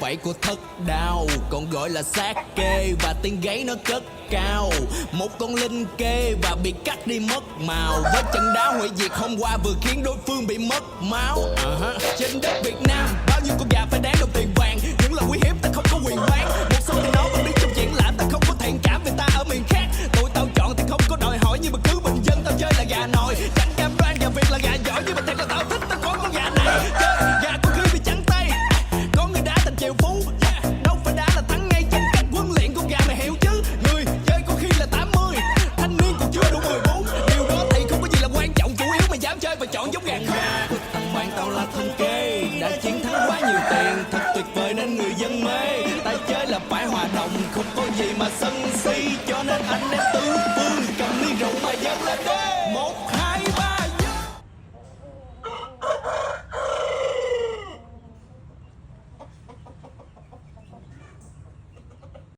quẩy của thất đao, còn gọi là sát kê và tiếng gáy nó cất cao. Một con linh kê và bị cắt đi mất màu, với trận đá hủy diệt hôm qua vừa khiến đối phương bị mất máu. Trên đất Việt Nam bao nhiêu con gà phải đáng đồng tiền vàng, những lời uy hiếp ta không có quyền bán. Một số thì nói vẫn đi trong triển lãm, ta không có thiện cảm vì ta ở miền khác. Tụi tao chọn thì không có đòi hỏi, nhưng mà cứ bình dân tao chơi là gà nồi. Chẳng cam đoan gà Việt là gà giỏi, nhưng mà thật là tao thích tao có con gà này. Chơi gà có khi bị trắng tay, có người đá thành triệu phú. Đâu phải đá là thắng ngay trên cách huấn luyện, con gà mày hiểu chứ. Người chơi có khi là 80, thanh niên còn chưa đủ 14. Điều đó thì không có gì là quan trọng, chủ yếu mày dám chơi và chọn giống gà không. Thằng bạn tao là thân kê, đã chiến thắng quá nhiều tiền, thật tuyệt vời nên người dân mê. Ta chơi là phải hòa đồng, không có gì mà sân si, cho nên anh em tứ phương cầm ly rượu mà dâng lên đê. 1, 2